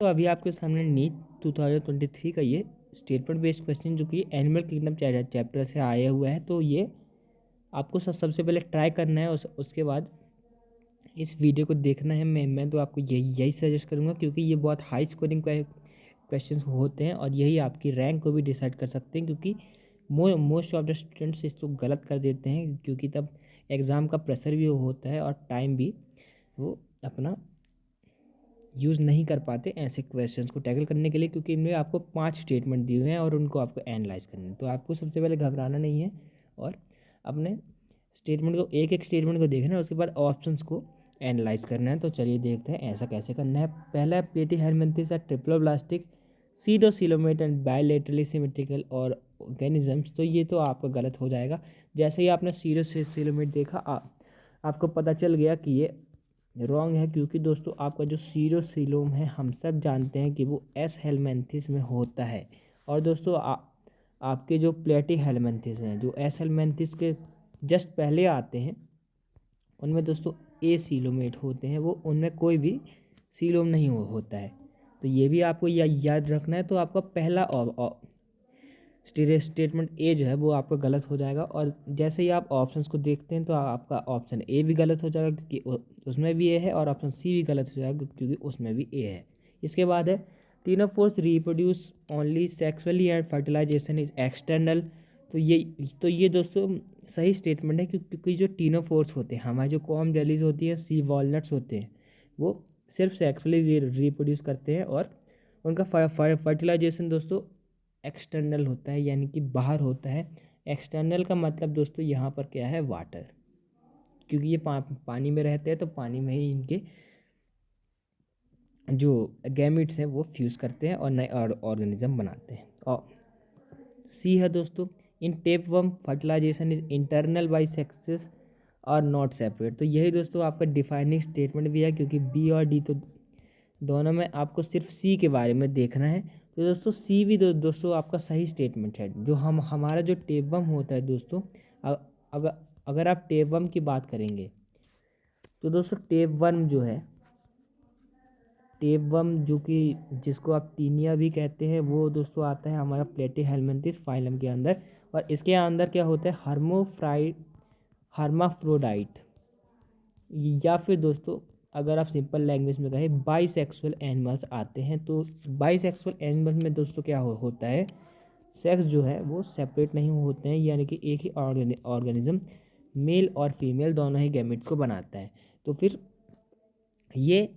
तो अभी आपके सामने नीट 2023 का ये स्टेटमेंट बेस्ड क्वेश्चन जो कि एनिमल किंगडम चैप्टर से आया हुआ है, तो ये आपको सबसे पहले ट्राई करना है। उसके बाद इस वीडियो को देखना है। मैं तो आपको यही सजेस्ट करूँगा, क्योंकि ये बहुत हाई स्कोरिंग क्वेश्चन होते हैं और यही आपकी रैंक को भी डिसाइड कर सकते हैं, क्योंकि मोस्ट ऑफ द स्टूडेंट्स इसको गलत कर देते हैं, क्योंकि तब एग्ज़ाम का प्रेशर भी होता है और टाइम भी वो अपना यूज़ नहीं कर पाते ऐसे क्वेश्चंस को टैकल करने के लिए, क्योंकि इनमें आपको 5 स्टेटमेंट दिए हुए हैं और उनको आपको एनालाइज करना है। तो आपको सबसे पहले घबराना नहीं है और अपने स्टेटमेंट को एक स्टेटमेंट को देखना है, उसके बाद ऑप्शंस को एनालाइज करना है। तो चलिए देखते हैं ऐसा कैसे करना है। पहला है platyhelminthes are triploblastic pseudocoelomate and bilaterally symmetrical organisms. तो ये तो आपका गलत हो जाएगा। जैसे ही आपने सीडोसिलोमेट देखा आपको पता चल गया कि ये रॉन्ग है, क्योंकि दोस्तों आपका जो सीरोसिलोम है हम सब जानते हैं कि वो एस हेलमेंथिस में होता है। और दोस्तों आपके जो प्लेटी हेलमेंथिस हैं जो एस हेलमेंथिस के जस्ट पहले आते हैं, उनमें दोस्तों ए सीलोमेट होते हैं, वो उनमें कोई भी सीलोम नहीं होता है। तो ये भी आपको याद रखना है। तो आपका पहला स्टेटमेंट ए जो है वो आपका गलत हो जाएगा। और जैसे ही आप ऑप्शंस को देखते हैं तो आपका ऑप्शन ए भी गलत हो जाएगा, क्योंकि उसमें भी ए है, और ऑप्शन सी भी गलत हो जाएगा क्योंकि उसमें भी ए है। इसके बाद है ctenophores reproduce only sexually and fertilisation is external. तो ये दोस्तों सही स्टेटमेंट है, क्योंकि जो टीनोफोर्स होते हैं, हमारे जो कॉम जेलीज होती है, सी वॉलनट्स होते हैं, वो सिर्फ सेक्सुअली रिप्रोड्यूस करते हैं और उनका फर्टिलाइजेशन दोस्तों एक्सटर्नल होता है, यानी कि बाहर होता है। एक्सटर्नल का मतलब दोस्तों यहाँ पर क्या है, वाटर, क्योंकि ये पानी में रहते हैं, तो पानी में ही इनके जो गैमेट्स हैं वो फ्यूज़ करते हैं और नए ऑर्गेनिज्म बनाते हैं। और सी है दोस्तों, in tapeworm fertilisation is internal by sexes और नॉट सेपरेट। तो यही दोस्तों आपका डिफाइनिंग स्टेटमेंट भी है, क्योंकि बी और डी तो दोनों में आपको सिर्फ सी के बारे में देखना है। तो दोस्तों सी भी दोस्तों आपका सही स्टेटमेंट है। जो हमारा जो टेपवर्म होता है दोस्तों, अगर अगर आप टेपवर्म की बात करेंगे तो दोस्तों टेपवर्म जो है, टेपवर्म जो कि जिसको आप टीनिया भी कहते हैं, वो दोस्तों आता है हमारा प्लेटीहेलमिन्थिस फाइलम के अंदर। और इसके अंदर क्या होता है, हर्माफ्रोडाइट, या फिर दोस्तों अगर आप सिंपल लैंग्वेज में कहें बाईसेक्सुअल एनिमल्स आते हैं। तो बाईसेक्सुअल एनिमल में दोस्तों क्या होता है, सेक्स जो है वो सेपरेट नहीं होते हैं, यानी कि एक ही ऑर्गेनिज्म मेल और फीमेल दोनों ही गैमेट्स को बनाता है। तो फिर ये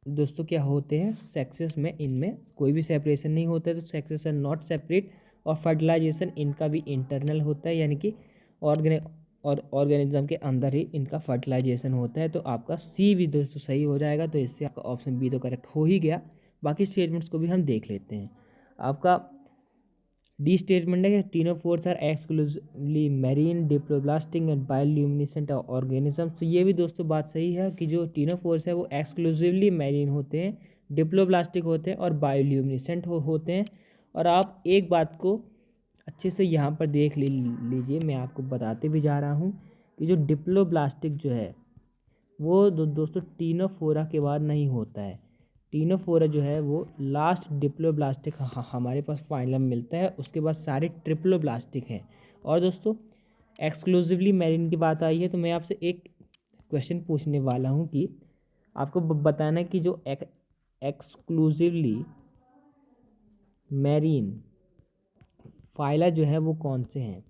दोस्तों क्या होते हैं, सेक्सेस में इनमें कोई भी सेपरेशन नहीं होता है, तो सेक्सेस आर नॉट सेपरेट। और फर्टिलाइजेशन इनका भी इंटरनल होता है, यानी कि ऑर्गेनिज्म के अंदर ही इनका फर्टिलाइजेशन होता है। तो आपका सी भी दोस्तों सही हो जाएगा। तो इससे आपका ऑप्शन बी तो करेक्ट हो ही गया। बाकी स्टेटमेंट्स को भी हम देख लेते हैं। आपका डी स्टेटमेंट है कि ctenophores are exclusively marine diploblastic and bioluminescent organism. तो ये भी दोस्तों बात सही है कि जो टीनोफोर्स है वो एक्सक्लूसिवली मैरीन होते हैं, डिप्लोब्लास्टिक होते हैं और बायोल्यूमिनेसेंट होते हैं। और आप एक बात को अच्छे से यहाँ पर देख लीजिए, मैं आपको बताते भी जा रहा हूँ कि जो डिप्लोब्लास्टिक जो है वो दोस्तों टीनोफोरा के बाद नहीं होता है। टीनोफोरा जो है वो लास्ट डिप्लोब्लास्टिक हमारे पास फाइलम मिलता है, उसके बाद सारे ट्रिप्लोब्लास्टिक हैं। और दोस्तों एक्सक्लूसिवली मैरीन की बात आई है, तो मैं आपसे एक क्वेश्चन पूछने वाला हूँ कि आपको बताना है कि जो एक्सक्लूसिवली मैरीन फाइला जो है वो कौन से हैं।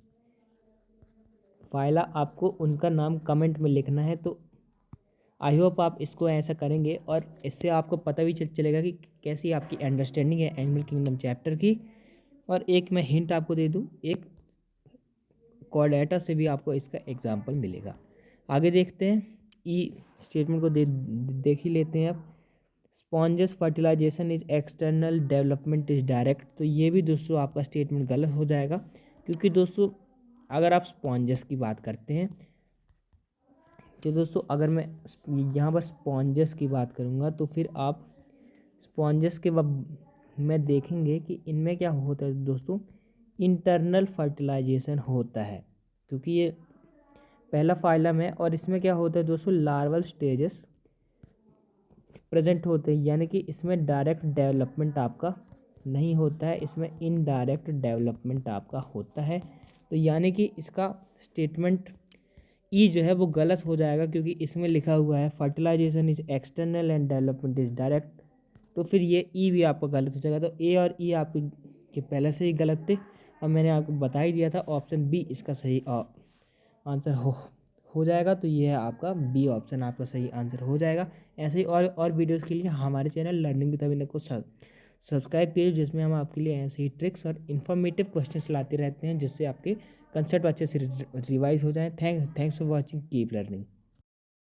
फाइला आपको उनका नाम कमेंट में लिखना है। तो आई होप आप इसको ऐसा करेंगे और इससे आपको पता भी चलेगा कि कैसी आपकी अंडरस्टैंडिंग है एनिमल किंगडम चैप्टर की। और एक मैं हिंट आपको दे दूं, एक कोडाटा से भी आपको इसका एग्जाम्पल मिलेगा। आगे देखते हैं, ई स्टेटमेंट को देख ही लेते हैं अब। Sponges fertilisation is external, development is direct. तो ये भी दोस्तों आपका स्टेटमेंट गलत हो जाएगा, क्योंकि दोस्तों अगर आप स्पॉन्जस की बात करते हैं तो दोस्तों अगर मैं यहाँ पर स्पॉन्जस की बात करूँगा तो फिर आप स्पॉन्जस के में देखेंगे कि इनमें क्या होता है दोस्तों, इंटरनल फर्टिलाइजेशन होता है, क्योंकि ये पहला फाइलम है। और इसमें क्या होता है दोस्तों, लार्वल स्टेजेस प्रेजेंट होते हैं, यानी कि इसमें डायरेक्ट डेवलपमेंट आपका नहीं होता है, इसमें इनडायरेक्ट डेवलपमेंट आपका होता है। तो यानी कि इसका स्टेटमेंट ई जो है वो गलत हो जाएगा, क्योंकि इसमें लिखा हुआ है fertilisation is external and development is direct. तो फिर ये ई भी आपका गलत हो जाएगा। तो ए और ई आपके के पहले से ही गलत थे, और मैंने आपको बता ही दिया था ऑप्शन बी इसका सही आंसर हो जाएगा। तो ये है आपका बी ऑप्शन आपका सही आंसर हो जाएगा। ऐसे ही और वीडियोस के लिए हमारे चैनल लर्निंग विद अभिनव को सब्सक्राइब कीजिए, जिसमें हम आपके लिए ऐसे ही ट्रिक्स और इन्फॉर्मेटिव क्वेश्चंस लाते रहते हैं, जिससे आपके कंसेप्ट अच्छे से रिवाइज हो जाएं। Thanks for watching, keep learning.